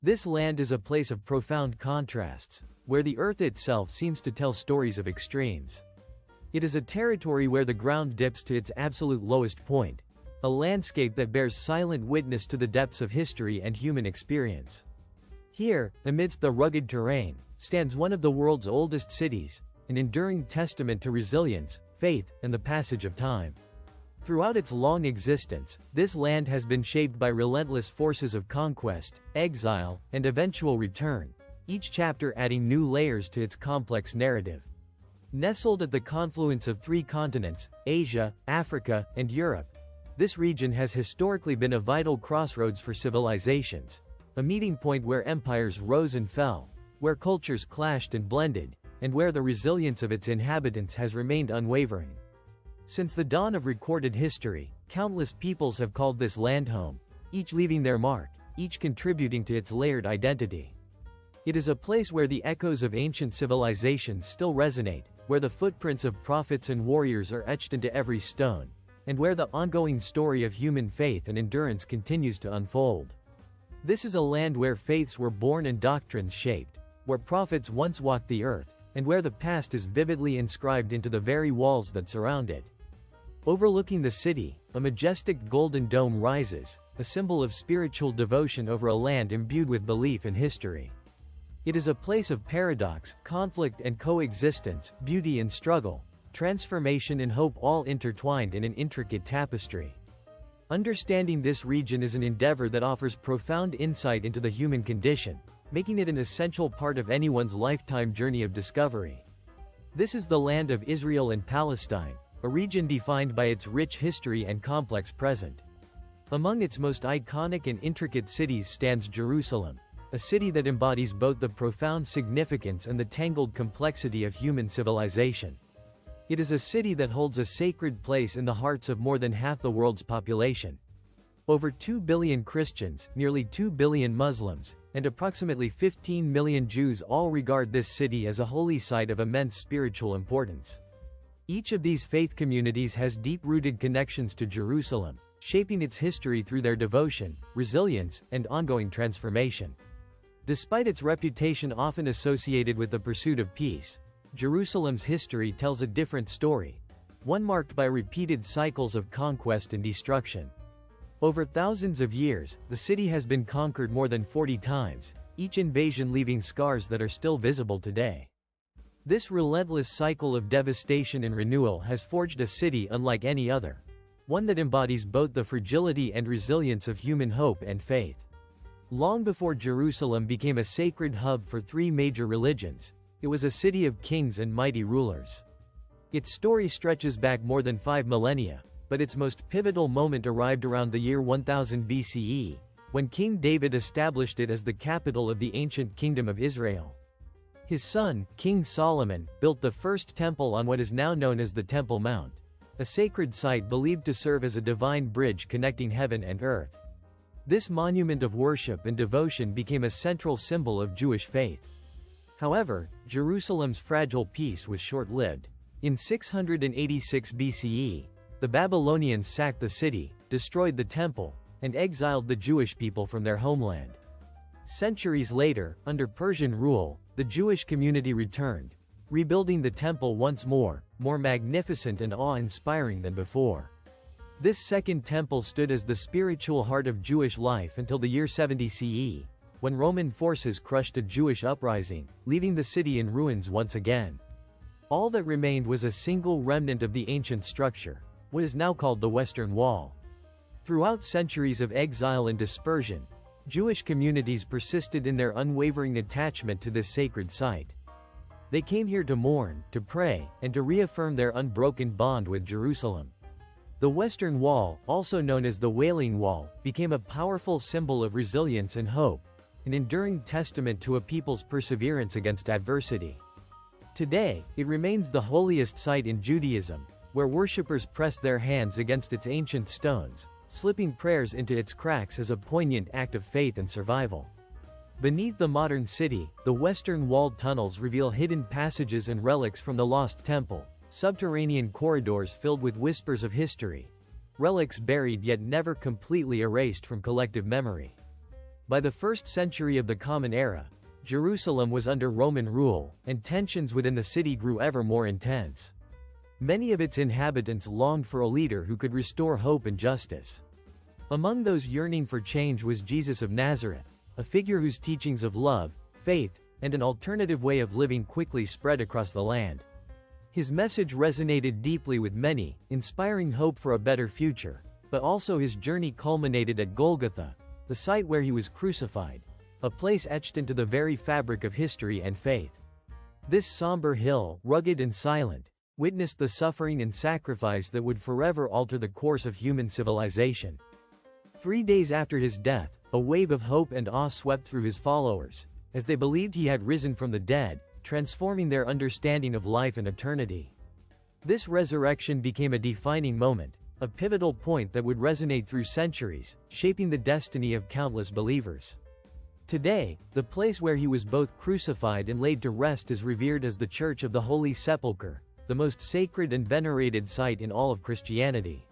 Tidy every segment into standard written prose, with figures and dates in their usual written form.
This land is a place of profound contrasts, where the earth itself seems to tell stories of extremes. It is a territory where the ground dips to its absolute lowest point, a landscape that bears silent witness to the depths of history and human experience. Here, amidst the rugged terrain, stands one of the world's oldest cities, an enduring testament to resilience, faith, and the passage of time. Throughout its long existence, this land has been shaped by relentless forces of conquest, exile, and eventual return, each chapter adding new layers to its complex narrative. Nestled at the confluence of three continents, Asia, Africa, and Europe, this region has historically been a vital crossroads for civilizations, a meeting point where empires rose and fell, where cultures clashed and blended, and where the resilience of its inhabitants has remained unwavering. Since the dawn of recorded history, countless peoples have called this land home, each leaving their mark, each contributing to its layered identity. It is a place where the echoes of ancient civilizations still resonate, where the footprints of prophets and warriors are etched into every stone, and where the ongoing story of human faith and endurance continues to unfold. This is a land where faiths were born and doctrines shaped, where prophets once walked the earth, and where the past is vividly inscribed into the very walls that surround it. Overlooking the city, a majestic golden dome rises, a symbol of spiritual devotion over a land imbued with belief and history. It is a place of paradox, conflict and coexistence, beauty and struggle, transformation and hope all intertwined in an intricate tapestry. Understanding this region is an endeavor that offers profound insight into the human condition, making it an essential part of anyone's lifetime journey of discovery. This is the land of Israel and Palestine, a region defined by its rich history and complex present. Among its most iconic and intricate cities stands Jerusalem, a city that embodies both the profound significance and the tangled complexity of human civilization. It is a city that holds a sacred place in the hearts of more than half the world's population. Over 2 billion Christians, nearly 2 billion Muslims, and approximately 15 million Jews all regard this city as a holy site of immense spiritual importance. Each of these faith communities has deep-rooted connections to Jerusalem, shaping its history through their devotion, resilience, and ongoing transformation. Despite its reputation often associated with the pursuit of peace, Jerusalem's history tells a different story, one marked by repeated cycles of conquest and destruction. Over thousands of years, the city has been conquered more than 40 times, each invasion leaving scars that are still visible today. This relentless cycle of devastation and renewal has forged a city unlike any other, one that embodies both the fragility and resilience of human hope and faith. Long before Jerusalem became a sacred hub for three major religions, it was a city of kings and mighty rulers. Its story stretches back more than 5 millennia, but its most pivotal moment arrived around the year 1000 BCE, when King David established it as the capital of the ancient kingdom of Israel. His son, King Solomon, built the first temple on what is now known as the Temple Mount, a sacred site believed to serve as a divine bridge connecting heaven and earth. This monument of worship and devotion became a central symbol of Jewish faith. However, Jerusalem's fragile peace was short-lived. In 686 BCE, the Babylonians sacked the city, destroyed the temple, and exiled the Jewish people from their homeland. Centuries later, under Persian rule, the Jewish community returned, rebuilding the temple once more magnificent and awe-inspiring than before. This second temple stood as the spiritual heart of Jewish life until the year 70 CE, when Roman forces crushed a Jewish uprising, leaving the city in ruins once again. All that remained was a single remnant of the ancient structure, what is now called the Western Wall. Throughout centuries of exile and dispersion, Jewish communities persisted in their unwavering attachment to this sacred site. They came here to mourn, to pray, and to reaffirm their unbroken bond with Jerusalem. The Western Wall, also known as the Wailing Wall, became a powerful symbol of resilience and hope, an enduring testament to a people's perseverance against adversity. Today, it remains the holiest site in Judaism, where worshippers press their hands against its ancient stones, slipping prayers into its cracks as a poignant act of faith and survival. Beneath the modern city, the western walled tunnels reveal hidden passages and relics from the lost temple, subterranean corridors filled with whispers of history, relics buried yet never completely erased from collective memory. By the 1st century of the Common Era, Jerusalem was under Roman rule, and tensions within the city grew ever more intense. Many of its inhabitants longed for a leader who could restore hope and justice. Among those yearning for change was Jesus of Nazareth, a figure whose teachings of love, faith, and an alternative way of living quickly spread across the land. His message resonated deeply with many, inspiring hope for a better future, but also his journey culminated at Golgotha, the site where he was crucified, a place etched into the very fabric of history and faith. This somber hill, rugged and silent, witnessed the suffering and sacrifice that would forever alter the course of human civilization. 3 days after his death, a wave of hope and awe swept through his followers, as they believed he had risen from the dead, transforming their understanding of life and eternity. This resurrection became a defining moment, a pivotal point that would resonate through centuries, shaping the destiny of countless believers. Today, the place where he was both crucified and laid to rest is revered as the Church of the Holy Sepulchre, the most sacred and venerated site in all of Christianity.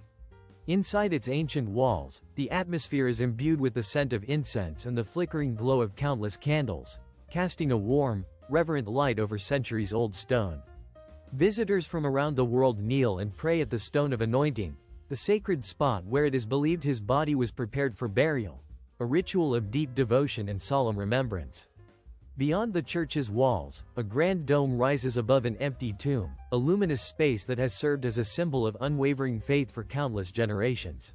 Inside its ancient walls, the atmosphere is imbued with the scent of incense and the flickering glow of countless candles, casting a warm, reverent light over centuries-old stone. Visitors from around the world kneel and pray at the Stone of Anointing, the sacred spot where it is believed his body was prepared for burial, a ritual of deep devotion and solemn remembrance. Beyond the church's walls, a grand dome rises above an empty tomb, a luminous space that has served as a symbol of unwavering faith for countless generations.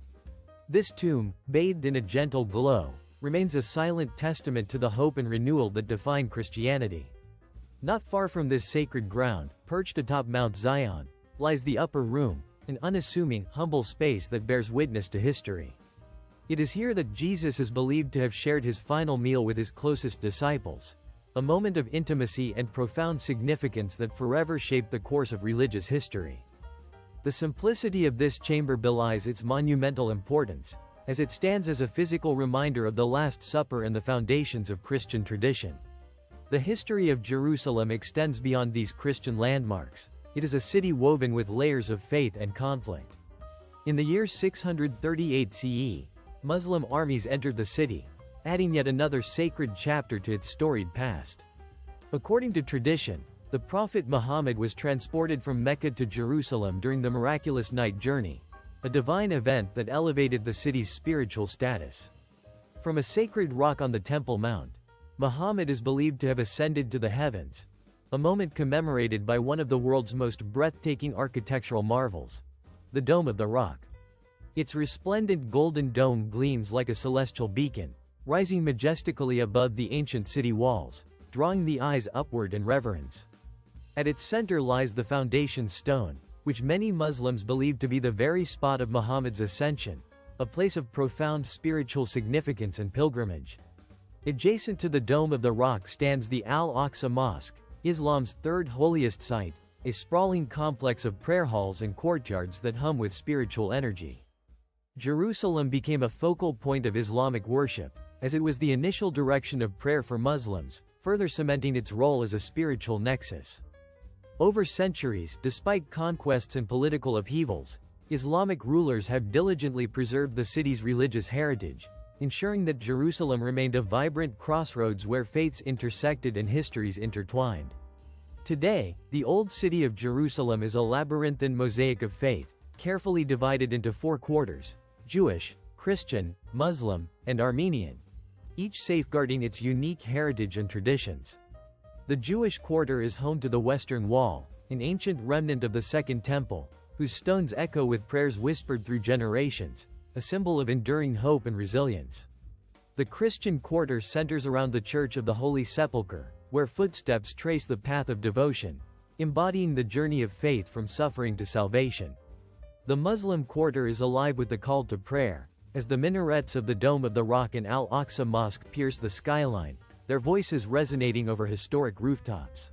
This tomb, bathed in a gentle glow, remains a silent testament to the hope and renewal that define Christianity. Not far from this sacred ground, perched atop Mount Zion, lies the Upper Room, an unassuming, humble space that bears witness to history. It is here that Jesus is believed to have shared his final meal with his closest disciples, a moment of intimacy and profound significance that forever shaped the course of religious history. The simplicity of this chamber belies its monumental importance, as it stands as a physical reminder of the Last Supper and the foundations of Christian tradition. The history of Jerusalem extends beyond these Christian landmarks. It is a city woven with layers of faith and conflict. In the year 638 CE, Muslim armies entered the city, adding yet another sacred chapter to its storied past. According to tradition, the Prophet Muhammad was transported from Mecca to Jerusalem during the miraculous night journey, a divine event that elevated the city's spiritual status. From a sacred rock on the Temple Mount, Muhammad is believed to have ascended to the heavens, a moment commemorated by one of the world's most breathtaking architectural marvels, the Dome of the Rock. Its resplendent golden dome gleams like a celestial beacon, rising majestically above the ancient city walls, drawing the eyes upward in reverence. At its center lies the foundation stone, which many Muslims believe to be the very spot of Muhammad's ascension, a place of profound spiritual significance and pilgrimage. Adjacent to the Dome of the Rock stands the Al-Aqsa Mosque, Islam's third holiest site, a sprawling complex of prayer halls and courtyards that hum with spiritual energy. Jerusalem became a focal point of Islamic worship, as it was the initial direction of prayer for Muslims, further cementing its role as a spiritual nexus. Over centuries, despite conquests and political upheavals, Islamic rulers have diligently preserved the city's religious heritage, ensuring that Jerusalem remained a vibrant crossroads where faiths intersected and histories intertwined. Today, the Old City of Jerusalem is a labyrinthine mosaic of faith, carefully divided into 4 quarters: Jewish, Christian, Muslim, and Armenian, each safeguarding its unique heritage and traditions. The Jewish quarter is home to the Western Wall, an ancient remnant of the Second Temple, whose stones echo with prayers whispered through generations, a symbol of enduring hope and resilience. The Christian quarter centers around the Church of the Holy Sepulchre, where footsteps trace the path of devotion, embodying the journey of faith from suffering to salvation. The Muslim quarter is alive with the call to prayer, as the minarets of the Dome of the Rock and Al-Aqsa Mosque pierce the skyline, their voices resonating over historic rooftops.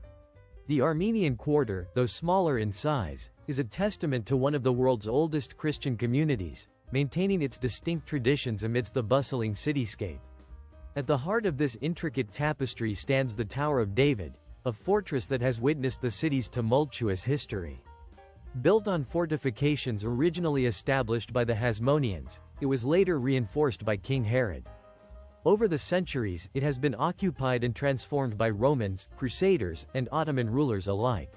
The Armenian quarter, though smaller in size, is a testament to one of the world's oldest Christian communities, maintaining its distinct traditions amidst the bustling cityscape. At the heart of this intricate tapestry stands the Tower of David, a fortress that has witnessed the city's tumultuous history. Built on fortifications originally established by the Hasmoneans, it was later reinforced by King Herod. Over the centuries, it has been occupied and transformed by Romans, Crusaders, and Ottoman rulers alike.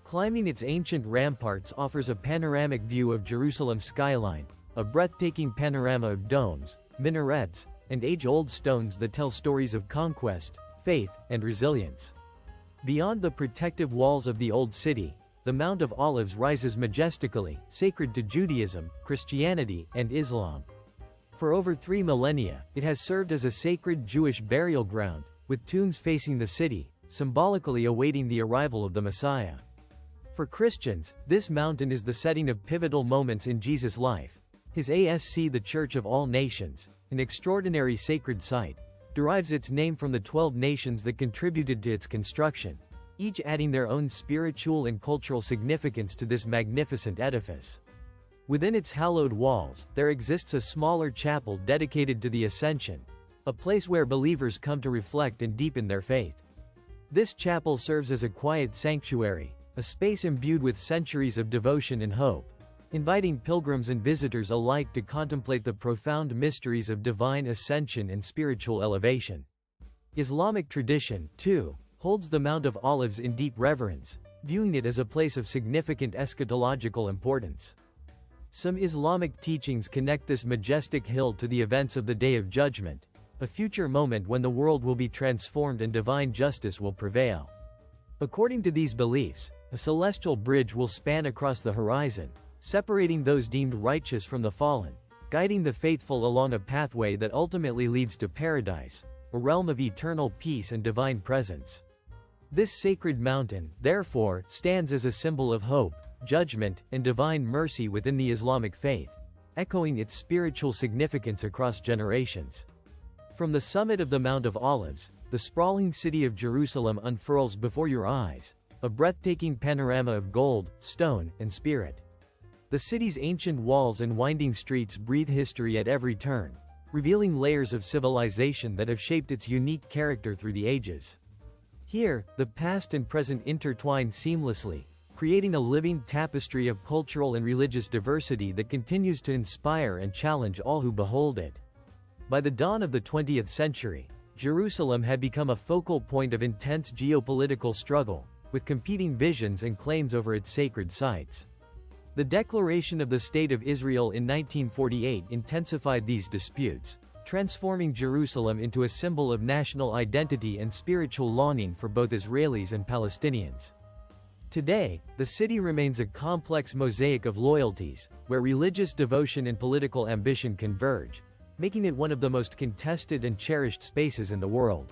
Climbing its ancient ramparts offers a panoramic view of Jerusalem's skyline, a breathtaking panorama of domes, minarets, and age-old stones that tell stories of conquest, faith, and resilience. Beyond the protective walls of the Old City, the Mount of Olives rises majestically, sacred to Judaism, Christianity, and Islam. For over 3 millennia, it has served as a sacred Jewish burial ground, with tombs facing the city, symbolically awaiting the arrival of the Messiah. For Christians, this mountain is the setting of pivotal moments in Jesus' life. His ASC, the Church of All Nations, an extraordinary sacred site, derives its name from the 12 nations that contributed to its construction, each adding their own spiritual and cultural significance to this magnificent edifice. Within its hallowed walls, there exists a smaller chapel dedicated to the Ascension, a place where believers come to reflect and deepen their faith. This chapel serves as a quiet sanctuary, a space imbued with centuries of devotion and hope, inviting pilgrims and visitors alike to contemplate the profound mysteries of divine ascension and spiritual elevation. Islamic tradition, too, holds the Mount of Olives in deep reverence, viewing it as a place of significant eschatological importance. Some Islamic teachings connect this majestic hill to the events of the Day of Judgment, a future moment when the world will be transformed and divine justice will prevail. According to these beliefs, a celestial bridge will span across the horizon, separating those deemed righteous from the fallen, guiding the faithful along a pathway that ultimately leads to paradise, a realm of eternal peace and divine presence. This sacred mountain, therefore, stands as a symbol of hope, judgment, and divine mercy within the Islamic faith, echoing its spiritual significance across generations. From the summit of the Mount of Olives, the sprawling city of Jerusalem unfurls before your eyes, a breathtaking panorama of gold, stone, and spirit. The city's ancient walls and winding streets breathe history at every turn, revealing layers of civilization that have shaped its unique character through the ages. Here, the past and present intertwine seamlessly, creating a living tapestry of cultural and religious diversity that continues to inspire and challenge all who behold it. By the dawn of the 20th century, Jerusalem had become a focal point of intense geopolitical struggle, with competing visions and claims over its sacred sites. The declaration of the State of Israel in 1948 intensified these disputes, transforming Jerusalem into a symbol of national identity and spiritual longing for both Israelis and Palestinians. Today, the city remains a complex mosaic of loyalties, where religious devotion and political ambition converge, making it one of the most contested and cherished spaces in the world.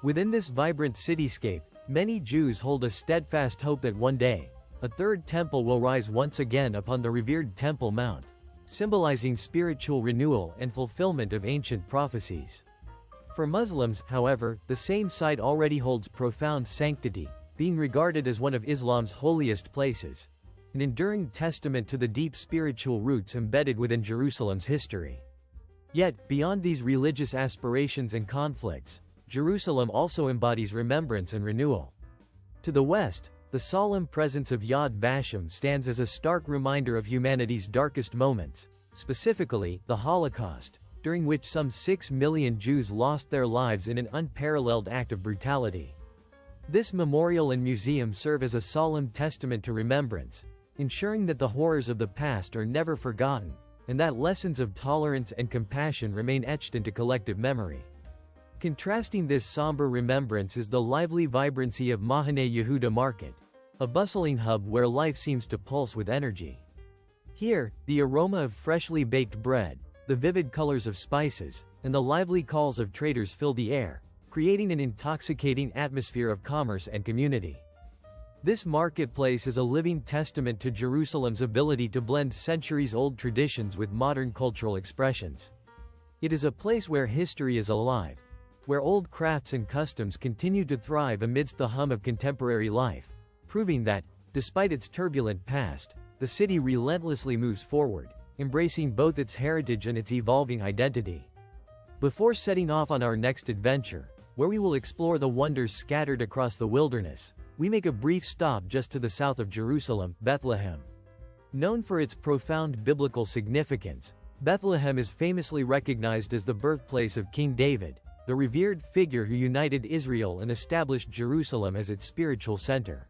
Within this vibrant cityscape, many Jews hold a steadfast hope that one day, a third temple will rise once again upon the revered Temple Mount, symbolizing spiritual renewal and fulfillment of ancient prophecies. For Muslims, however, the same site already holds profound sanctity, being regarded as one of Islam's holiest places, an enduring testament to the deep spiritual roots embedded within Jerusalem's history. Yet, beyond these religious aspirations and conflicts, Jerusalem also embodies remembrance and renewal. To the west, the solemn presence of Yad Vashem stands as a stark reminder of humanity's darkest moments, specifically, the Holocaust, during which some 6 million Jews lost their lives in an unparalleled act of brutality. This memorial and museum serve as a solemn testament to remembrance, ensuring that the horrors of the past are never forgotten, and that lessons of tolerance and compassion remain etched into collective memory. Contrasting this somber remembrance is the lively vibrancy of Mahane Yehuda Market, a bustling hub where life seems to pulse with energy. Here, the aroma of freshly baked bread, the vivid colors of spices, and the lively calls of traders fill the air, creating an intoxicating atmosphere of commerce and community. This marketplace is a living testament to Jerusalem's ability to blend centuries-old traditions with modern cultural expressions. It is a place where history is alive, where old crafts and customs continue to thrive amidst the hum of contemporary life, proving that, despite its turbulent past, the city relentlessly moves forward, embracing both its heritage and its evolving identity. Before setting off on our next adventure, where we will explore the wonders scattered across the wilderness, we make a brief stop just to the south of Jerusalem, Bethlehem. Known for its profound biblical significance, Bethlehem is famously recognized as the birthplace of King David, the revered figure who united Israel and established Jerusalem as its spiritual center.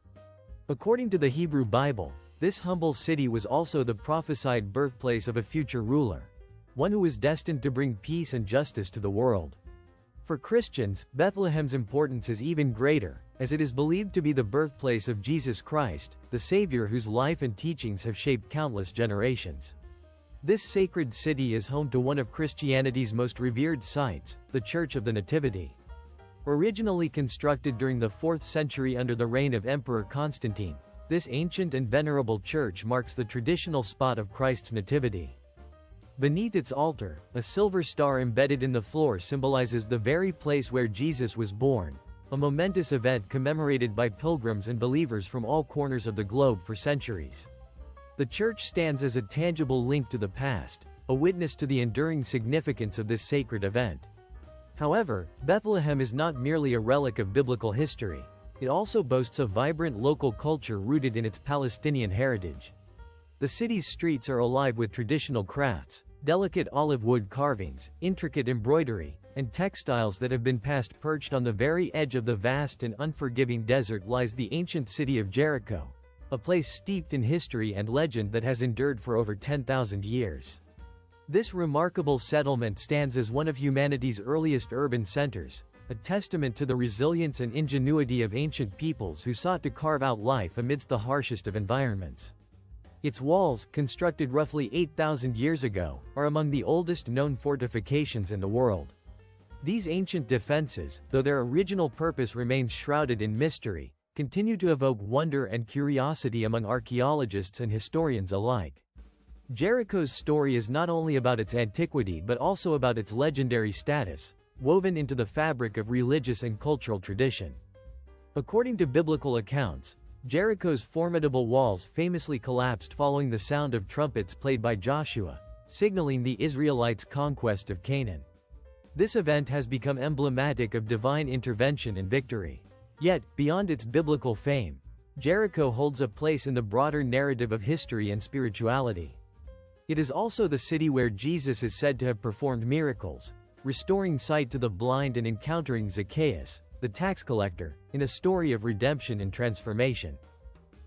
According to the Hebrew Bible, this humble city was also the prophesied birthplace of a future ruler, one who was destined to bring peace and justice to the world. For Christians, Bethlehem's importance is even greater, as it is believed to be the birthplace of Jesus Christ, the Savior whose life and teachings have shaped countless generations. This sacred city is home to one of Christianity's most revered sites, the Church of the Nativity. Originally constructed during the 4th century under the reign of Emperor Constantine, this ancient and venerable church marks the traditional spot of Christ's nativity. Beneath its altar, a silver star embedded in the floor symbolizes the very place where Jesus was born, a momentous event commemorated by pilgrims and believers from all corners of the globe for centuries. The church stands as a tangible link to the past, a witness to the enduring significance of this sacred event. However, Bethlehem is not merely a relic of biblical history. It also boasts a vibrant local culture rooted in its Palestinian heritage. The city's streets are alive with traditional crafts, delicate olive wood carvings, intricate embroidery, and textiles that have been passed. Perched on the very edge of the vast and unforgiving desert lies the ancient city of Jericho, a place steeped in history and legend that has endured for over 10,000 years. This remarkable settlement stands as one of humanity's earliest urban centers, a testament to the resilience and ingenuity of ancient peoples who sought to carve out life amidst the harshest of environments. Its walls, constructed roughly 8,000 years ago, are among the oldest known fortifications in the world. These ancient defenses, though their original purpose remains shrouded in mystery, continue to evoke wonder and curiosity among archaeologists and historians alike. Jericho's story is not only about its antiquity but also about its legendary status, woven into the fabric of religious and cultural tradition. According to biblical accounts, Jericho's formidable walls famously collapsed following the sound of trumpets played by Joshua, signaling the Israelites' conquest of Canaan. This event has become emblematic of divine intervention and victory. Yet, beyond its biblical fame, Jericho holds a place in the broader narrative of history and spirituality. It is also the city where Jesus is said to have performed miracles, restoring sight to the blind and encountering Zacchaeus, the tax collector, in a story of redemption and transformation.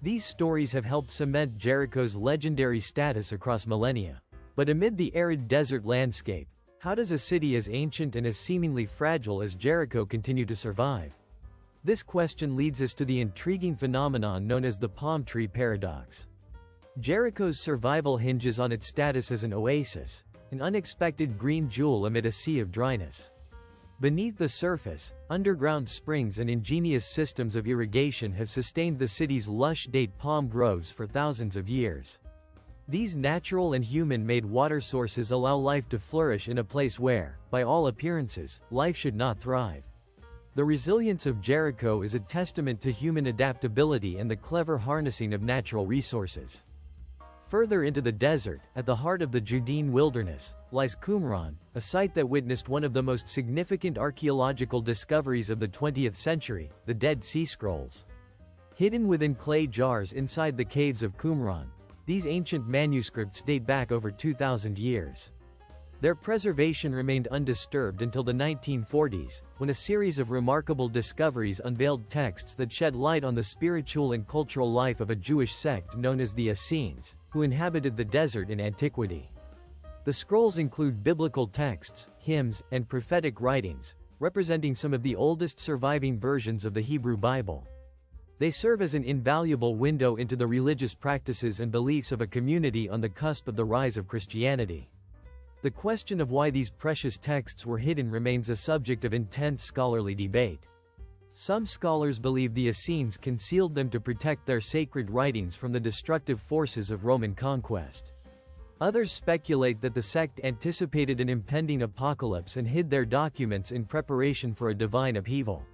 These stories have helped cement Jericho's legendary status across millennia. But amid the arid desert landscape, how does a city as ancient and as seemingly fragile as Jericho continue to survive? This question leads us to the intriguing phenomenon known as the palm tree paradox. Jericho's survival hinges on its status as an oasis, an unexpected green jewel amid a sea of dryness. Beneath the surface, underground springs and ingenious systems of irrigation have sustained the city's lush date palm groves for thousands of years. These natural and human-made water sources allow life to flourish in a place where, by all appearances, life should not thrive. The resilience of Jericho is a testament to human adaptability and the clever harnessing of natural resources. Further into the desert, at the heart of the Judean wilderness, lies Qumran, a site that witnessed one of the most significant archaeological discoveries of the 20th century, the Dead Sea Scrolls. Hidden within clay jars inside the caves of Qumran, these ancient manuscripts date back over 2,000 years. Their preservation remained undisturbed until the 1940s, when a series of remarkable discoveries unveiled texts that shed light on the spiritual and cultural life of a Jewish sect known as the Essenes, who inhabited the desert in antiquity. The scrolls include biblical texts, hymns, and prophetic writings, representing some of the oldest surviving versions of the Hebrew Bible. They serve as an invaluable window into the religious practices and beliefs of a community on the cusp of the rise of Christianity. The question of why these precious texts were hidden remains a subject of intense scholarly debate. Some scholars believe the Essenes concealed them to protect their sacred writings from the destructive forces of Roman conquest. Others speculate that the sect anticipated an impending apocalypse and hid their documents in preparation for a divine upheaval.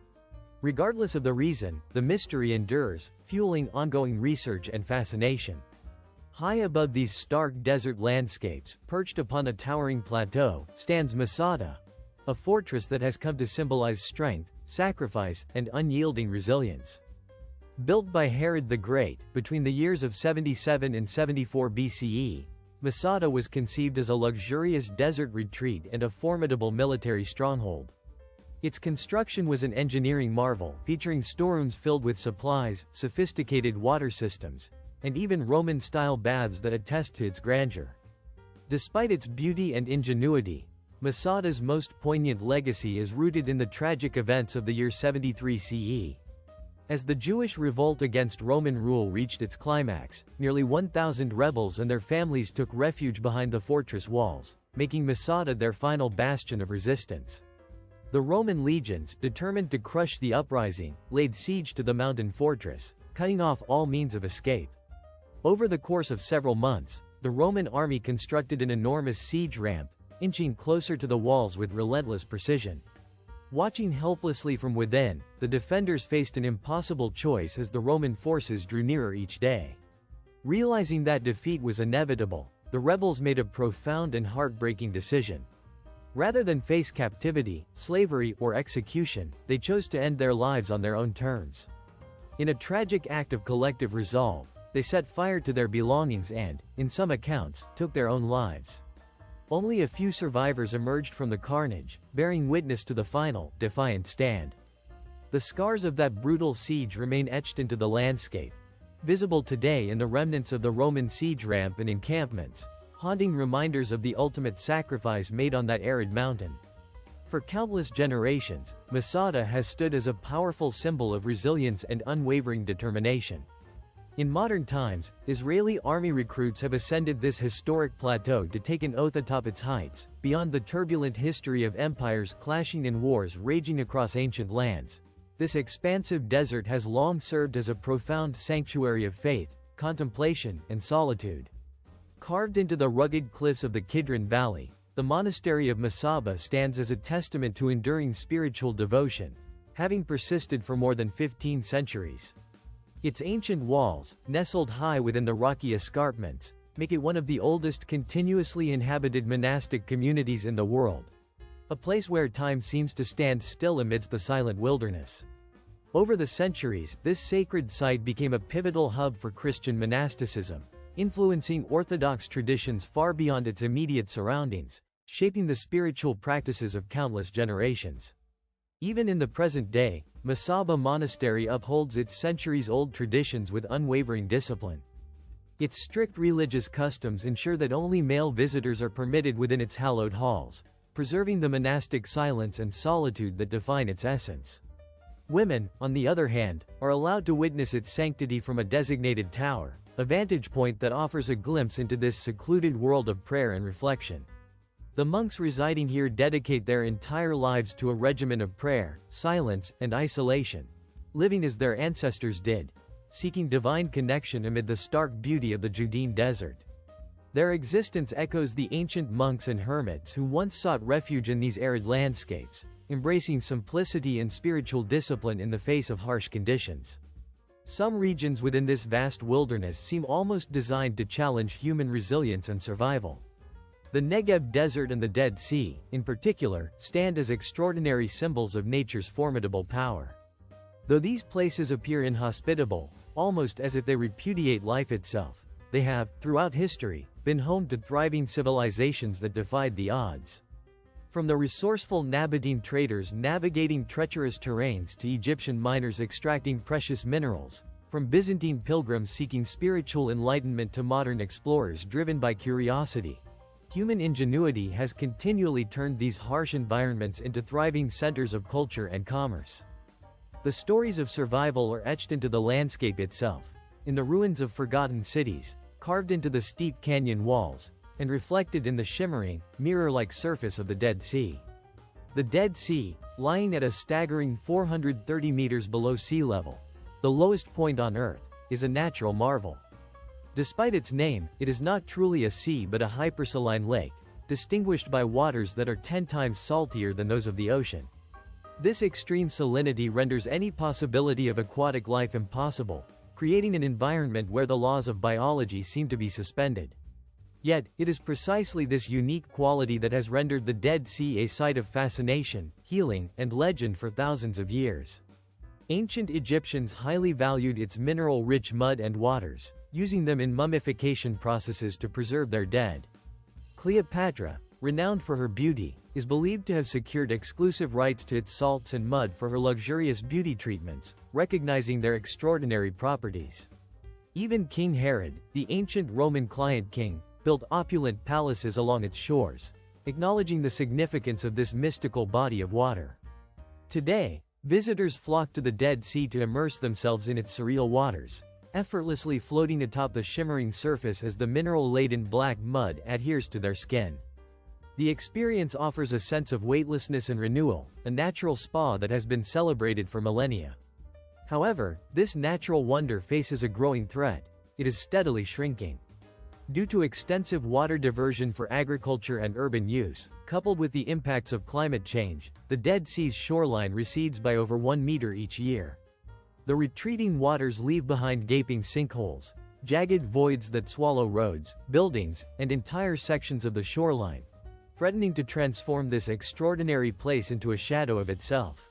Regardless of the reason, the mystery endures, fueling ongoing research and fascination. High above these stark desert landscapes, perched upon a towering plateau, stands Masada, a fortress that has come to symbolize strength, sacrifice, and unyielding resilience. Built by Herod the Great, between the years of 77 and 74 BCE, Masada was conceived as a luxurious desert retreat and a formidable military stronghold. Its construction was an engineering marvel, featuring storerooms filled with supplies, sophisticated water systems, and even Roman-style baths that attest to its grandeur. Despite its beauty and ingenuity, Masada's most poignant legacy is rooted in the tragic events of the year 73 CE. As the Jewish revolt against Roman rule reached its climax, nearly 1,000 rebels and their families took refuge behind the fortress walls, making Masada their final bastion of resistance. The Roman legions, determined to crush the uprising, laid siege to the mountain fortress, cutting off all means of escape. Over the course of several months, the Roman army constructed an enormous siege ramp, inching closer to the walls with relentless precision. Watching helplessly from within, the defenders faced an impossible choice as the Roman forces drew nearer each day. Realizing that defeat was inevitable, the rebels made a profound and heartbreaking decision. Rather than face captivity, slavery, or execution, they chose to end their lives on their own terms. In a tragic act of collective resolve, they set fire to their belongings and, in some accounts, took their own lives. Only a few survivors emerged from the carnage, bearing witness to the final, defiant stand. The scars of that brutal siege remain etched into the landscape, visible today in the remnants of the Roman siege ramp and encampments, haunting reminders of the ultimate sacrifice made on that arid mountain. For countless generations, Masada has stood as a powerful symbol of resilience and unwavering determination. In modern times, Israeli army recruits have ascended this historic plateau to take an oath atop its heights, beyond the turbulent history of empires clashing and wars raging across ancient lands. This expansive desert has long served as a profound sanctuary of faith, contemplation, and solitude. Carved into the rugged cliffs of the Kidron Valley, the monastery of Masaba stands as a testament to enduring spiritual devotion, having persisted for more than 15 centuries. Its ancient walls, nestled high within the rocky escarpments, make it one of the oldest continuously inhabited monastic communities in the world, a place where time seems to stand still amidst the silent wilderness. Over the centuries, this sacred site became a pivotal hub for Christian monasticism, influencing Orthodox traditions far beyond its immediate surroundings, shaping the spiritual practices of countless generations. Even in the present day, Masaba Monastery upholds its centuries-old traditions with unwavering discipline. Its strict religious customs ensure that only male visitors are permitted within its hallowed halls, preserving the monastic silence and solitude that define its essence. Women, on the other hand, are allowed to witness its sanctity from a designated tower, a vantage point that offers a glimpse into this secluded world of prayer and reflection. The monks residing here dedicate their entire lives to a regimen of prayer, silence, and isolation, living as their ancestors did, seeking divine connection amid the stark beauty of the Judean desert. Their existence echoes the ancient monks and hermits who once sought refuge in these arid landscapes, embracing simplicity and spiritual discipline in the face of harsh conditions. Some regions within this vast wilderness seem almost designed to challenge human resilience and survival. The Negev Desert and the Dead Sea, in particular, stand as extraordinary symbols of nature's formidable power. Though these places appear inhospitable, almost as if they repudiate life itself, they have, throughout history, been home to thriving civilizations that defied the odds. From the resourceful Nabatean traders navigating treacherous terrains to Egyptian miners extracting precious minerals, from Byzantine pilgrims seeking spiritual enlightenment to modern explorers driven by curiosity, human ingenuity has continually turned these harsh environments into thriving centers of culture and commerce. The stories of survival are etched into the landscape itself, in the ruins of forgotten cities, carved into the steep canyon walls, and reflected in the shimmering, mirror-like surface of the Dead Sea. The Dead Sea, lying at a staggering 430 meters below sea level, the lowest point on Earth, is a natural marvel. Despite its name, it is not truly a sea but a hypersaline lake, distinguished by waters that are 10 times saltier than those of the ocean. This extreme salinity renders any possibility of aquatic life impossible, creating an environment where the laws of biology seem to be suspended. Yet, it is precisely this unique quality that has rendered the Dead Sea a site of fascination, healing, and legend for thousands of years. Ancient Egyptians highly valued its mineral-rich mud and waters, using them in mummification processes to preserve their dead. Cleopatra, renowned for her beauty, is believed to have secured exclusive rights to its salts and mud for her luxurious beauty treatments, recognizing their extraordinary properties. Even King Herod, the ancient Roman client king, built opulent palaces along its shores, acknowledging the significance of this mystical body of water. Today, visitors flock to the Dead Sea to immerse themselves in its surreal waters, effortlessly floating atop the shimmering surface as the mineral-laden black mud adheres to their skin. The experience offers a sense of weightlessness and renewal, a natural spa that has been celebrated for millennia. However, this natural wonder faces a growing threat. It is steadily shrinking. Due to extensive water diversion for agriculture and urban use, coupled with the impacts of climate change, the Dead Sea's shoreline recedes by over 1 meter each year. The retreating waters leave behind gaping sinkholes, jagged voids that swallow roads, buildings, and entire sections of the shoreline, threatening to transform this extraordinary place into a shadow of itself.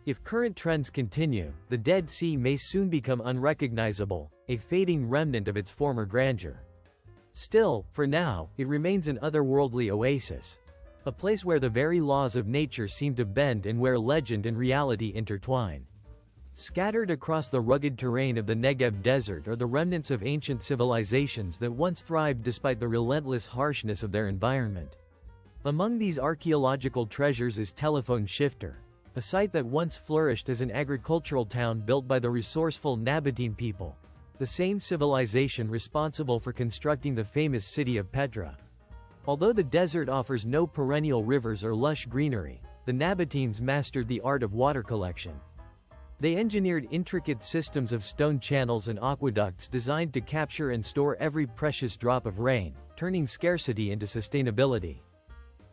If current trends continue, the Dead Sea may soon become unrecognizable, a fading remnant of its former grandeur. Still, for now, it remains an otherworldly oasis, a place where the very laws of nature seem to bend and where legend and reality intertwine. Scattered across the rugged terrain of the Negev desert are the remnants of ancient civilizations that once thrived despite the relentless harshness of their environment. Among these archaeological treasures is Telephone Shifter, a site that once flourished as an agricultural town built by the resourceful Nabatean people, the same civilization responsible for constructing the famous city of Petra. Although the desert offers no perennial rivers or lush greenery, the Nabateans mastered the art of water collection. They engineered intricate systems of stone channels and aqueducts designed to capture and store every precious drop of rain, turning scarcity into sustainability.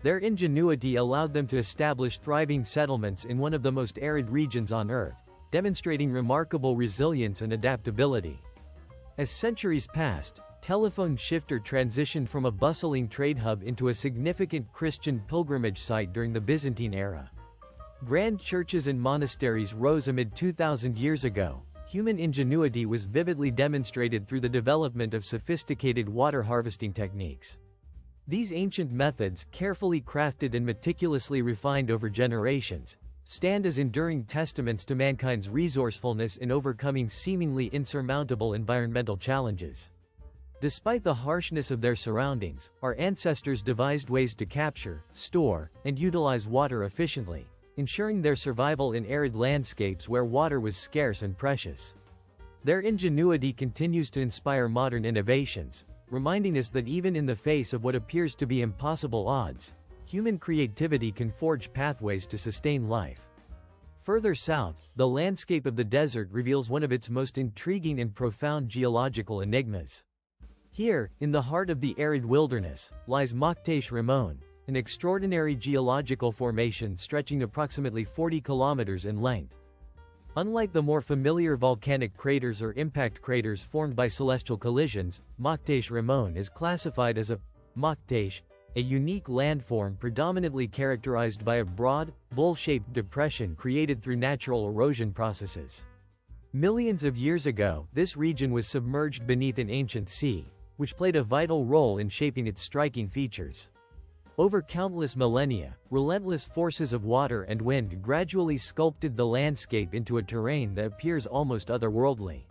Their ingenuity allowed them to establish thriving settlements in one of the most arid regions on Earth, demonstrating remarkable resilience and adaptability. As centuries passed, Telephone Shifter transitioned from a bustling trade hub into a significant Christian pilgrimage site during the Byzantine era. Grand churches and monasteries rose amid 2,000 years ago. Human ingenuity was vividly demonstrated through the development of sophisticated water harvesting techniques. These ancient methods, carefully crafted and meticulously refined over generations, stand as enduring testaments to mankind's resourcefulness in overcoming seemingly insurmountable environmental challenges. Despite the harshness of their surroundings, our ancestors devised ways to capture, store, and utilize water efficiently, ensuring their survival in arid landscapes where water was scarce and precious. Their ingenuity continues to inspire modern innovations, reminding us that even in the face of what appears to be impossible odds, human creativity can forge pathways to sustain life. Further south, the landscape of the desert reveals one of its most intriguing and profound geological enigmas. Here, in the heart of the arid wilderness, lies Maktesh Ramon, an extraordinary geological formation stretching approximately 40 kilometers in length. Unlike the more familiar volcanic craters or impact craters formed by celestial collisions, Maktesh Ramon is classified as a Maktesh, a unique landform predominantly characterized by a broad, bowl-shaped depression created through natural erosion processes. Millions of years ago, this region was submerged beneath an ancient sea, which played a vital role in shaping its striking features. Over countless millennia, relentless forces of water and wind gradually sculpted the landscape into a terrain that appears almost otherworldly.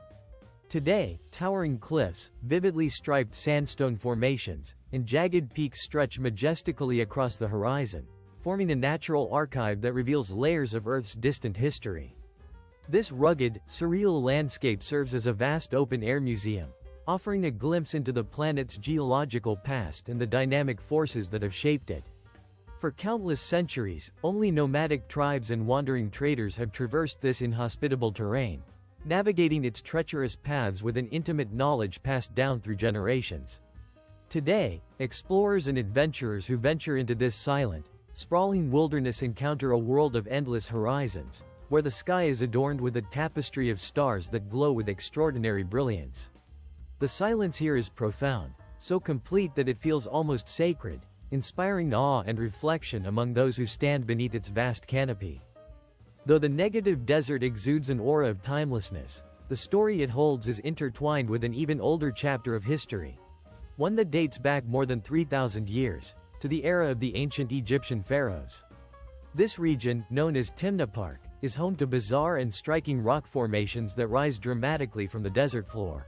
Today, towering cliffs, vividly striped sandstone formations, and jagged peaks stretch majestically across the horizon, forming a natural archive that reveals layers of Earth's distant history. This rugged, surreal landscape serves as a vast open-air museum, offering a glimpse into the planet's geological past and the dynamic forces that have shaped it. For countless centuries, only nomadic tribes and wandering traders have traversed this inhospitable terrain, navigating its treacherous paths with an intimate knowledge passed down through generations. Today, explorers and adventurers who venture into this silent, sprawling wilderness encounter a world of endless horizons, where the sky is adorned with a tapestry of stars that glow with extraordinary brilliance. The silence here is profound, so complete that it feels almost sacred, inspiring awe and reflection among those who stand beneath its vast canopy. Though the negative desert exudes an aura of timelessness, the story it holds is intertwined with an even older chapter of history. One that dates back more than 3,000 years, to the era of the ancient Egyptian pharaohs. This region, known as Timna Park, is home to bizarre and striking rock formations that rise dramatically from the desert floor.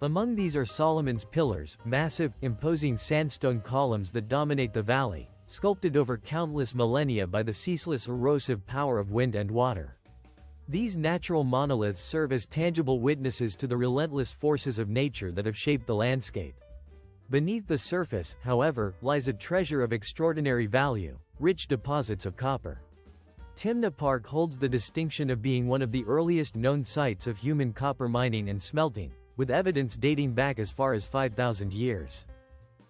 Among these are Solomon's Pillars, massive, imposing sandstone columns that dominate the valley, sculpted over countless millennia by the ceaseless erosive power of wind and water. These natural monoliths serve as tangible witnesses to the relentless forces of nature that have shaped the landscape. Beneath the surface, however, lies a treasure of extraordinary value: rich deposits of copper. Timna Park holds the distinction of being one of the earliest known sites of human copper mining and smelting, with evidence dating back as far as 5,000 years.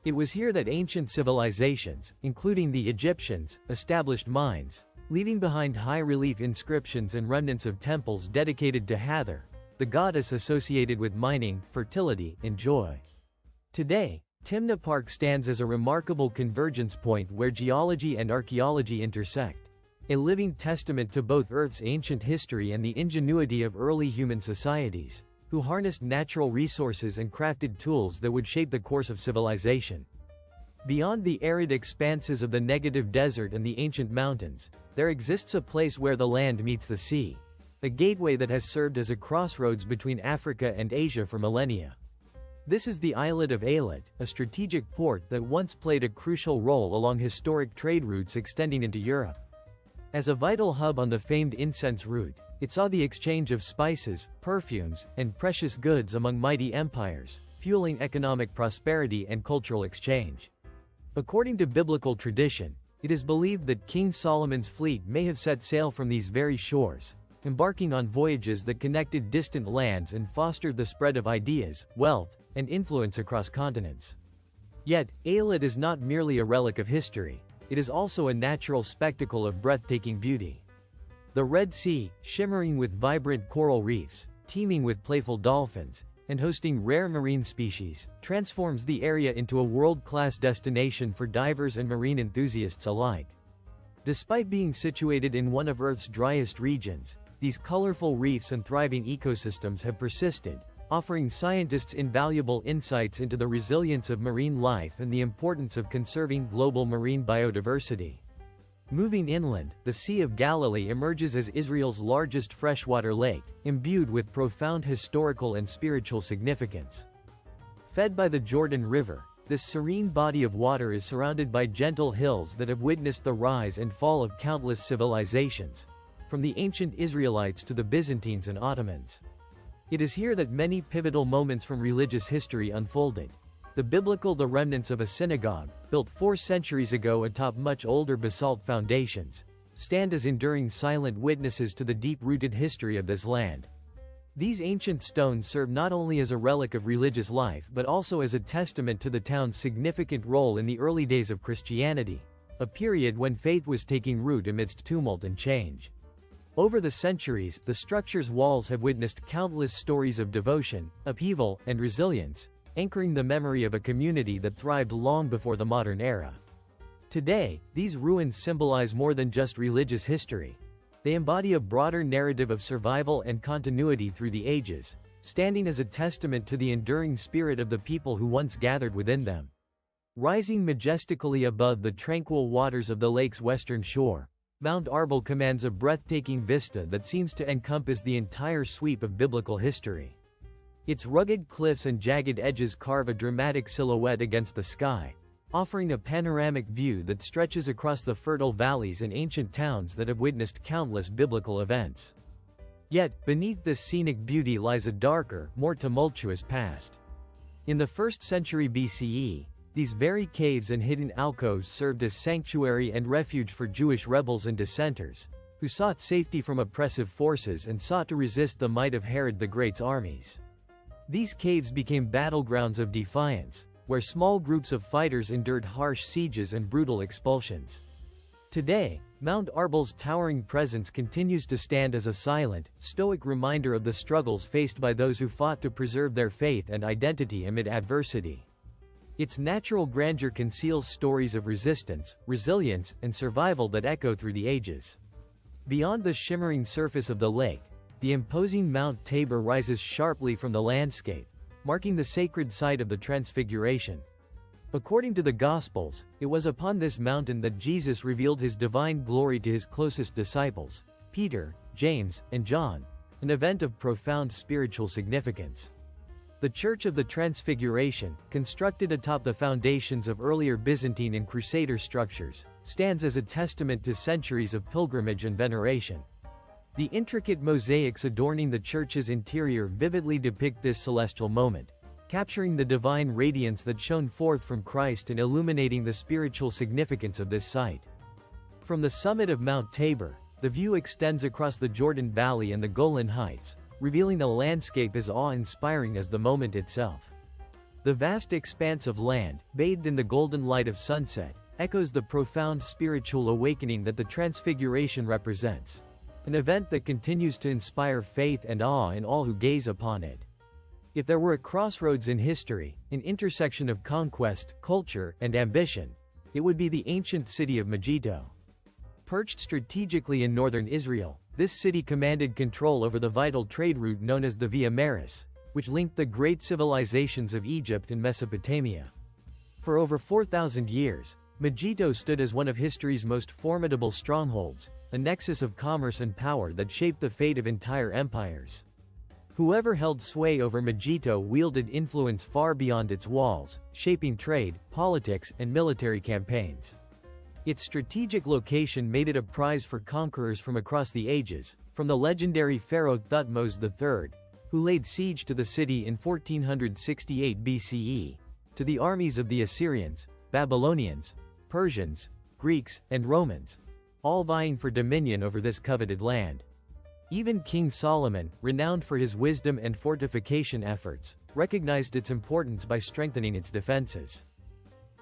It was here that ancient civilizations, including the Egyptians, established mines, leaving behind high-relief inscriptions and remnants of temples dedicated to Hathor, the goddess associated with mining, fertility, and joy. Today, Timna Park stands as a remarkable convergence point where geology and archaeology intersect, a living testament to both Earth's ancient history and the ingenuity of early human societies, who harnessed natural resources and crafted tools that would shape the course of civilization. Beyond the arid expanses of the Negev Desert and the ancient mountains, there exists a place where the land meets the sea, a gateway that has served as a crossroads between Africa and Asia for millennia. This is the islet of Eilat, a strategic port that once played a crucial role along historic trade routes extending into Europe. As a vital hub on the famed incense route, it saw the exchange of spices, perfumes, and precious goods among mighty empires, fueling economic prosperity and cultural exchange. According to biblical tradition, it is believed that King Solomon's fleet may have set sail from these very shores, embarking on voyages that connected distant lands and fostered the spread of ideas, wealth, and influence across continents. Yet, Eilat is not merely a relic of history, it is also a natural spectacle of breathtaking beauty. The Red Sea, shimmering with vibrant coral reefs, teeming with playful dolphins, and hosting rare marine species, transforms the area into a world-class destination for divers and marine enthusiasts alike. Despite being situated in one of Earth's driest regions, these colorful reefs and thriving ecosystems have persisted, offering scientists invaluable insights into the resilience of marine life and the importance of conserving global marine biodiversity. Moving inland, the Sea of Galilee emerges as Israel's largest freshwater lake, imbued with profound historical and spiritual significance. Fed by the Jordan River, this serene body of water is surrounded by gentle hills that have witnessed the rise and fall of countless civilizations, from the ancient Israelites to the Byzantines and Ottomans. It is here that many pivotal moments from religious history unfolded. The remnants of a synagogue, built 4 centuries ago atop much older basalt foundations, stand as enduring silent witnesses to the deep-rooted history of this land. These ancient stones serve not only as a relic of religious life but also as a testament to the town's significant role in the early days of Christianity, a period when faith was taking root amidst tumult and change. Over the centuries, the structure's walls have witnessed countless stories of devotion, upheaval, and resilience, anchoring the memory of a community that thrived long before the modern era. Today, these ruins symbolize more than just religious history. They embody a broader narrative of survival and continuity through the ages, standing as a testament to the enduring spirit of the people who once gathered within them. Rising majestically above the tranquil waters of the lake's western shore, Mount Arbel commands a breathtaking vista that seems to encompass the entire sweep of biblical history. Its rugged cliffs and jagged edges carve a dramatic silhouette against the sky, offering a panoramic view that stretches across the fertile valleys and ancient towns that have witnessed countless biblical events. Yet, beneath this scenic beauty lies a darker, more tumultuous past. In the 1st century BCE, these very caves and hidden alcoves served as sanctuary and refuge for Jewish rebels and dissenters, who sought safety from oppressive forces and sought to resist the might of Herod the Great's armies. These caves became battlegrounds of defiance, where small groups of fighters endured harsh sieges and brutal expulsions. Today, Mount Arbel's towering presence continues to stand as a silent, stoic reminder of the struggles faced by those who fought to preserve their faith and identity amid adversity. Its natural grandeur conceals stories of resistance, resilience, and survival that echo through the ages. Beyond the shimmering surface of the lake, the imposing Mount Tabor rises sharply from the landscape, marking the sacred site of the Transfiguration. According to the Gospels, it was upon this mountain that Jesus revealed his divine glory to his closest disciples, Peter, James, and John, an event of profound spiritual significance. The Church of the Transfiguration, constructed atop the foundations of earlier Byzantine and Crusader structures, stands as a testament to centuries of pilgrimage and veneration. The intricate mosaics adorning the church's interior vividly depict this celestial moment, capturing the divine radiance that shone forth from Christ and illuminating the spiritual significance of this site. From the summit of Mount Tabor, the view extends across the Jordan Valley and the Golan Heights, revealing a landscape as awe-inspiring as the moment itself. The vast expanse of land, bathed in the golden light of sunset, echoes the profound spiritual awakening that the Transfiguration represents, an event that continues to inspire faith and awe in all who gaze upon it. If there were a crossroads in history, an intersection of conquest, culture, and ambition, it would be the ancient city of Megiddo. Perched strategically in northern Israel, this city commanded control over the vital trade route known as the Via Maris, which linked the great civilizations of Egypt and Mesopotamia. For over 4,000 years, Megiddo stood as one of history's most formidable strongholds, a nexus of commerce and power that shaped the fate of entire empires. Whoever held sway over Megiddo wielded influence far beyond its walls, shaping trade, politics, and military campaigns. Its strategic location made it a prize for conquerors from across the ages, from the legendary pharaoh Thutmose III, who laid siege to the city in 1468 BCE, to the armies of the Assyrians, Babylonians, Persians, Greeks, and Romans, all vying for dominion over this coveted land. Even King Solomon, renowned for his wisdom and fortification efforts, recognized its importance by strengthening its defenses.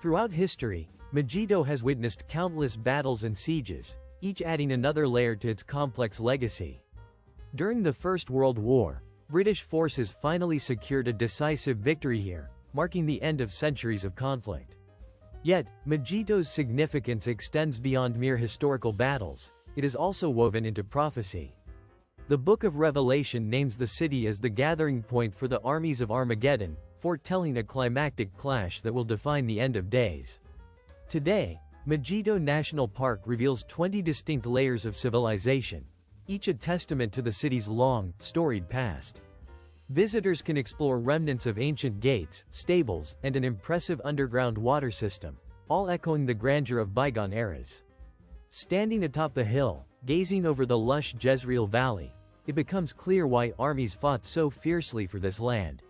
Throughout history, Megiddo has witnessed countless battles and sieges, each adding another layer to its complex legacy. During the First World War, British forces finally secured a decisive victory here, marking the end of centuries of conflict. Yet, Megiddo's significance extends beyond mere historical battles. It is also woven into prophecy. The Book of Revelation names the city as the gathering point for the armies of Armageddon, foretelling a climactic clash that will define the end of days. Today, Megiddo National Park reveals 20 distinct layers of civilization, each a testament to the city's long, storied past. Visitors can explore remnants of ancient gates, stables, and an impressive underground water system, all echoing the grandeur of bygone eras. Standing atop the hill, gazing over the lush Jezreel Valley, it becomes clear why armies fought so fiercely for this land.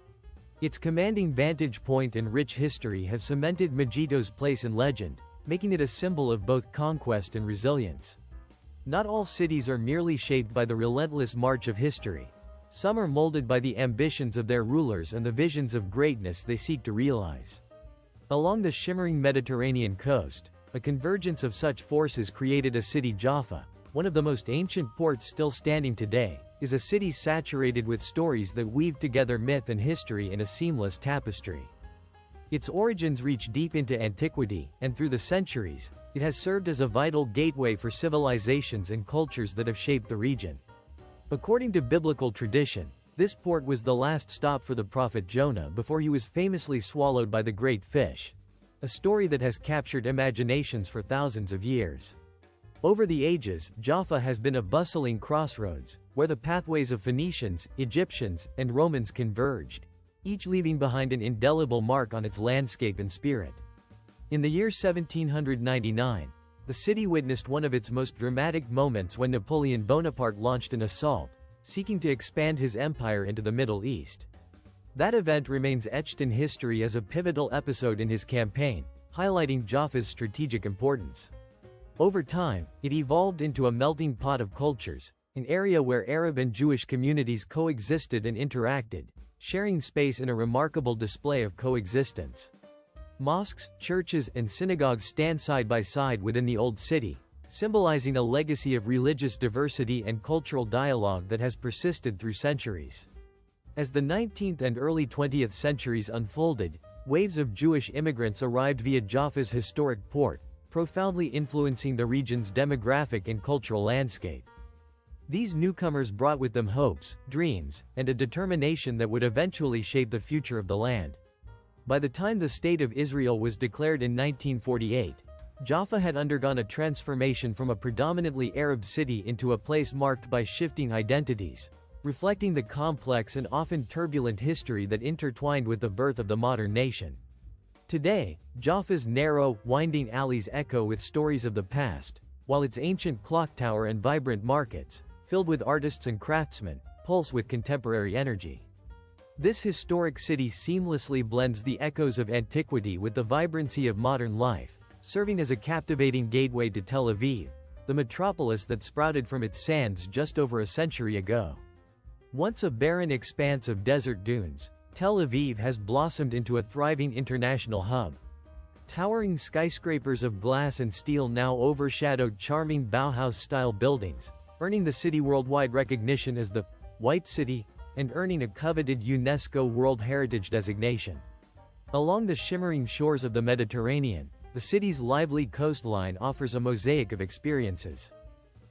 Its commanding vantage point and rich history have cemented Megiddo's place in legend, making it a symbol of both conquest and resilience. Not all cities are merely shaped by the relentless march of history. Some are molded by the ambitions of their rulers and the visions of greatness they seek to realize. Along the shimmering Mediterranean coast, a convergence of such forces created a city. Jaffa, one of the most ancient ports still standing today, is a city saturated with stories that weave together myth and history in a seamless tapestry. Its origins reach deep into antiquity, and through the centuries, it has served as a vital gateway for civilizations and cultures that have shaped the region. According to biblical tradition, this port was the last stop for the prophet Jonah before he was famously swallowed by the great fish, a story that has captured imaginations for thousands of years. Over the ages, Jaffa has been a bustling crossroads, where the pathways of Phoenicians, Egyptians, and Romans converged, each leaving behind an indelible mark on its landscape and spirit. In the year 1799, the city witnessed one of its most dramatic moments when Napoleon Bonaparte launched an assault, seeking to expand his empire into the Middle East. That event remains etched in history as a pivotal episode in his campaign, highlighting Jaffa's strategic importance. Over time, it evolved into a melting pot of cultures, an area where Arab and Jewish communities coexisted and interacted, sharing space in a remarkable display of coexistence. Mosques, churches, and synagogues stand side by side within the Old City, symbolizing a legacy of religious diversity and cultural dialogue that has persisted through centuries. As the 19th and early 20th centuries unfolded, waves of Jewish immigrants arrived via Jaffa's historic port, profoundly influencing the region's demographic and cultural landscape. These newcomers brought with them hopes, dreams, and a determination that would eventually shape the future of the land. By the time the State of Israel was declared in 1948, Jaffa had undergone a transformation from a predominantly Arab city into a place marked by shifting identities, reflecting the complex and often turbulent history that intertwined with the birth of the modern nation. Today, Jaffa's narrow, winding alleys echo with stories of the past, while its ancient clock tower and vibrant markets, filled with artists and craftsmen, pulse with contemporary energy. This historic city seamlessly blends the echoes of antiquity with the vibrancy of modern life, serving as a captivating gateway to Tel Aviv, the metropolis that sprouted from its sands just over a century ago. Once a barren expanse of desert dunes, Tel Aviv has blossomed into a thriving international hub. Towering skyscrapers of glass and steel now overshadow charming Bauhaus-style buildings, earning the city worldwide recognition as the White City and earning a coveted UNESCO World Heritage designation. Along the shimmering shores of the Mediterranean, the city's lively coastline offers a mosaic of experiences.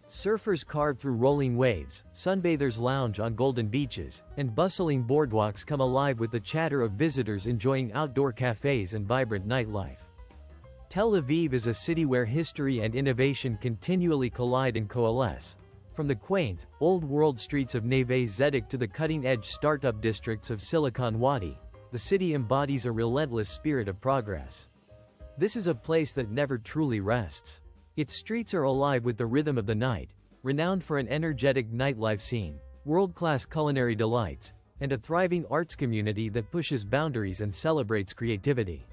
Surfers carve through rolling waves, sunbathers lounge on golden beaches, and bustling boardwalks come alive with the chatter of visitors enjoying outdoor cafes and vibrant nightlife. Tel Aviv is a city where history and innovation continually collide and coalesce. From the quaint, old-world streets of Neve Zedek to the cutting-edge startup districts of Silicon Wadi, the city embodies a relentless spirit of progress. This is a place that never truly rests. Its streets are alive with the rhythm of the night, renowned for an energetic nightlife scene, world-class culinary delights, and a thriving arts community that pushes boundaries and celebrates creativity.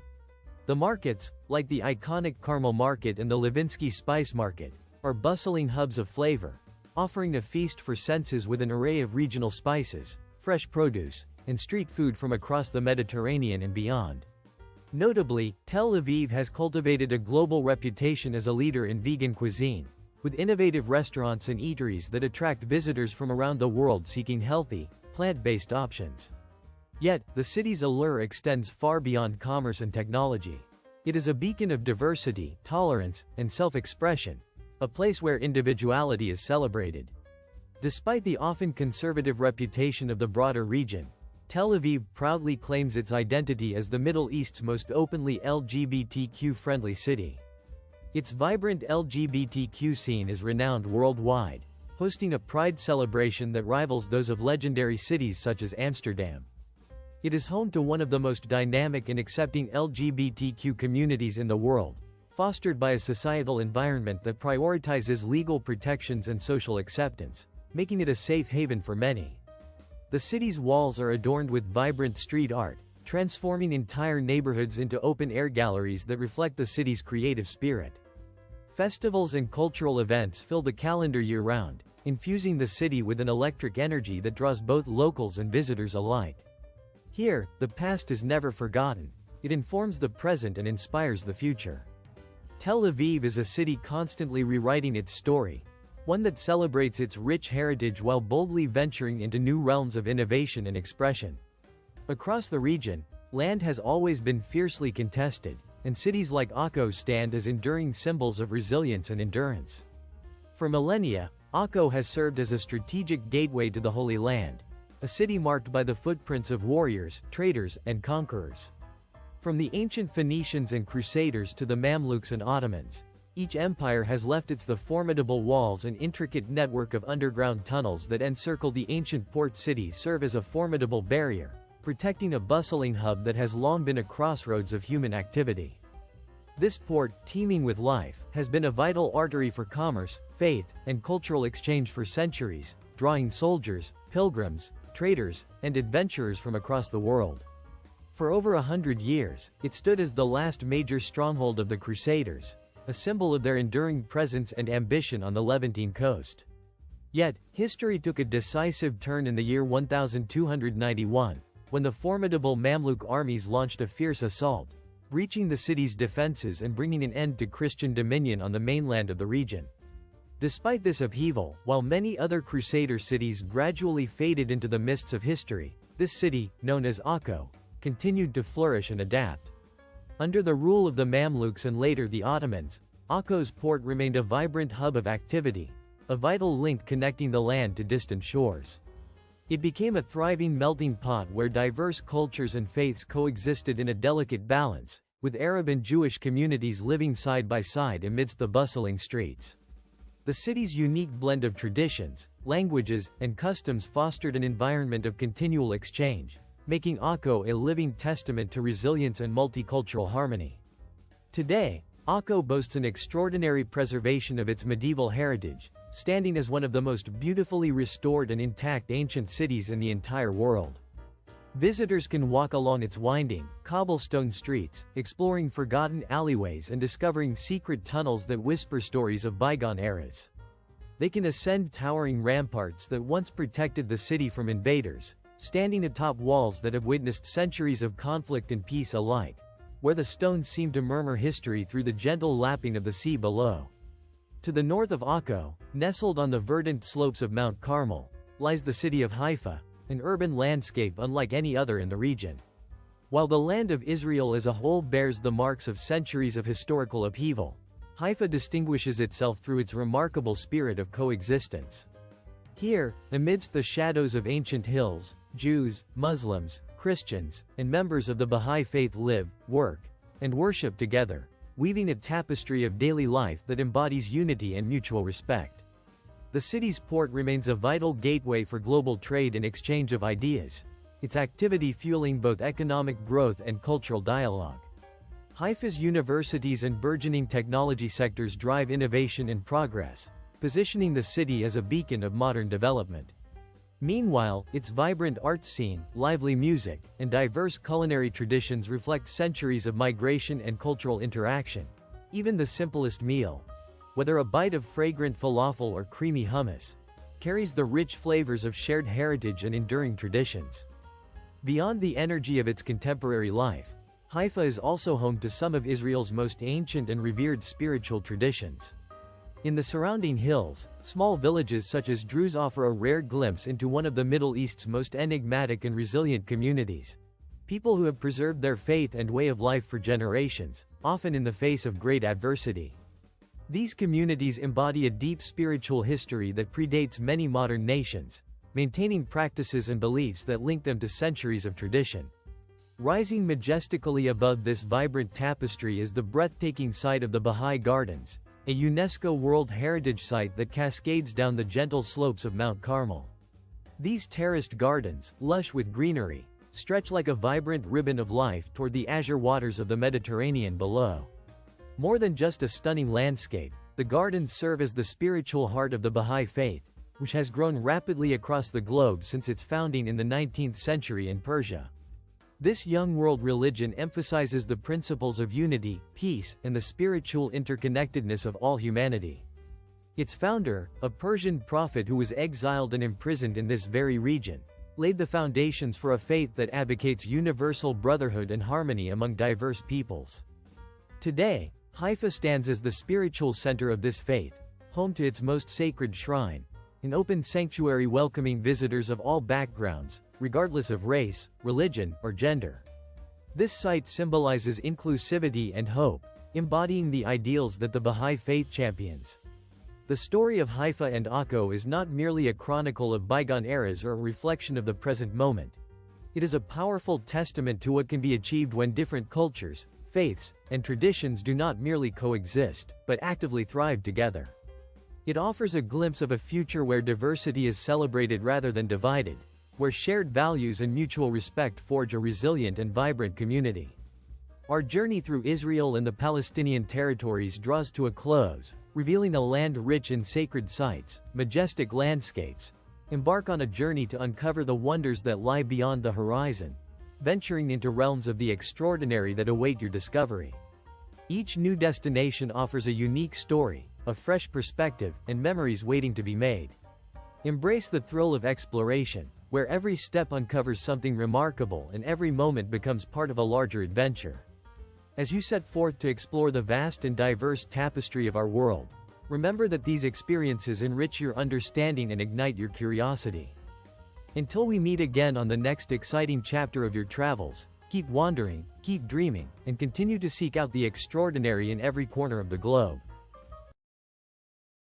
The markets, like the iconic Carmel Market and the Levinsky Spice Market, are bustling hubs of flavor, offering a feast for senses with an array of regional spices, fresh produce, and street food from across the Mediterranean and beyond. Notably, Tel Aviv has cultivated a global reputation as a leader in vegan cuisine, with innovative restaurants and eateries that attract visitors from around the world seeking healthy, plant-based options. Yet, the city's allure extends far beyond commerce and technology. It is a beacon of diversity, tolerance, and self-expression, a place where individuality is celebrated. Despite the often conservative reputation of the broader region, Tel Aviv proudly claims its identity as the Middle East's most openly LGBTQ-friendly city. Its vibrant LGBTQ scene is renowned worldwide, hosting a pride celebration that rivals those of legendary cities such as Amsterdam. It is home to one of the most dynamic and accepting LGBTQ communities in the world, fostered by a societal environment that prioritizes legal protections and social acceptance, making it a safe haven for many. The city's walls are adorned with vibrant street art, transforming entire neighborhoods into open-air galleries that reflect the city's creative spirit. Festivals and cultural events fill the calendar year-round, infusing the city with an electric energy that draws both locals and visitors alike. Here, the past is never forgotten. It informs the present and inspires the future. Tel Aviv is a city constantly rewriting its story, one that celebrates its rich heritage while boldly venturing into new realms of innovation and expression. Across the region, land has always been fiercely contested, and cities like Akko stand as enduring symbols of resilience and endurance. For millennia, Akko has served as a strategic gateway to the Holy Land, a city marked by the footprints of warriors, traders, and conquerors. From the ancient Phoenicians and Crusaders to the Mamluks and Ottomans, each empire has left the formidable walls and intricate network of underground tunnels that encircle the ancient port city serve as a formidable barrier, protecting a bustling hub that has long been a crossroads of human activity. This port, teeming with life, has been a vital artery for commerce, faith, and cultural exchange for centuries, drawing soldiers, pilgrims, traders, and adventurers from across the world. For over 100 years, it stood as the last major stronghold of the Crusaders, a symbol of their enduring presence and ambition on the Levantine coast. Yet, history took a decisive turn in the year 1291, when the formidable Mamluk armies launched a fierce assault, breaching the city's defenses and bringing an end to Christian dominion on the mainland of the region. Despite this upheaval, while many other Crusader cities gradually faded into the mists of history, this city, known as Akko, continued to flourish and adapt. Under the rule of the Mamluks and later the Ottomans, Akko's port remained a vibrant hub of activity, a vital link connecting the land to distant shores. It became a thriving melting pot where diverse cultures and faiths coexisted in a delicate balance, with Arab and Jewish communities living side by side amidst the bustling streets. The city's unique blend of traditions, languages, and customs fostered an environment of continual exchange, making Akko a living testament to resilience and multicultural harmony. Today, Akko boasts an extraordinary preservation of its medieval heritage, standing as one of the most beautifully restored and intact ancient cities in the entire world. Visitors can walk along its winding, cobblestone streets, exploring forgotten alleyways and discovering secret tunnels that whisper stories of bygone eras. They can ascend towering ramparts that once protected the city from invaders, standing atop walls that have witnessed centuries of conflict and peace alike, where the stones seem to murmur history through the gentle lapping of the sea below. To the north of Akko, nestled on the verdant slopes of Mount Carmel, lies the city of Haifa, an urban landscape unlike any other in the region. While the land of Israel as a whole bears the marks of centuries of historical upheaval, Haifa distinguishes itself through its remarkable spirit of coexistence. Here, amidst the shadows of ancient hills, Jews, Muslims, Christians, and members of the Baha'i faith live, work, and worship together, weaving a tapestry of daily life that embodies unity and mutual respect. The city's port remains a vital gateway for global trade and exchange of ideas, its activity fueling both economic growth and cultural dialogue. Haifa's universities and burgeoning technology sectors drive innovation and progress, positioning the city as a beacon of modern development. Meanwhile, its vibrant arts scene, lively music, and diverse culinary traditions reflect centuries of migration and cultural interaction. Even the simplest meal, whether a bite of fragrant falafel or creamy hummus, carries the rich flavors of shared heritage and enduring traditions. Beyond the energy of its contemporary life, Haifa is also home to some of Israel's most ancient and revered spiritual traditions. In the surrounding hills, small villages such as Druze offer a rare glimpse into one of the Middle East's most enigmatic and resilient communities. People who have preserved their faith and way of life for generations, often in the face of great adversity. These communities embody a deep spiritual history that predates many modern nations, maintaining practices and beliefs that link them to centuries of tradition. Rising majestically above this vibrant tapestry is the breathtaking sight of the Baha'i Gardens, a UNESCO World Heritage Site that cascades down the gentle slopes of Mount Carmel. These terraced gardens, lush with greenery, stretch like a vibrant ribbon of life toward the azure waters of the Mediterranean below. More than just a stunning landscape, the gardens serve as the spiritual heart of the Baha'i faith, which has grown rapidly across the globe since its founding in the 19th century in Persia. This young world religion emphasizes the principles of unity, peace, and the spiritual interconnectedness of all humanity. Its founder, a Persian prophet who was exiled and imprisoned in this very region, laid the foundations for a faith that advocates universal brotherhood and harmony among diverse peoples. Today, Haifa stands as the spiritual center of this faith, home to its most sacred shrine, an open sanctuary welcoming visitors of all backgrounds, regardless of race, religion, or gender. This site symbolizes inclusivity and hope, embodying the ideals that the Baha'i faith champions. The story of Haifa and Akko is not merely a chronicle of bygone eras or a reflection of the present moment. It is a powerful testament to what can be achieved when different cultures, faiths, and traditions do not merely coexist, but actively thrive together. It offers a glimpse of a future where diversity is celebrated rather than divided, where shared values and mutual respect forge a resilient and vibrant community. Our journey through Israel and the Palestinian territories draws to a close, revealing a land rich in sacred sites, majestic landscapes. Embark on a journey to uncover the wonders that lie beyond the horizon, venturing into realms of the extraordinary that await your discovery. Each new destination offers a unique story, a fresh perspective, and memories waiting to be made. Embrace the thrill of exploration, where every step uncovers something remarkable and every moment becomes part of a larger adventure. As you set forth to explore the vast and diverse tapestry of our world, remember that these experiences enrich your understanding and ignite your curiosity. Until we meet again on the next exciting chapter of your travels, keep wandering, keep dreaming, and continue to seek out the extraordinary in every corner of the globe.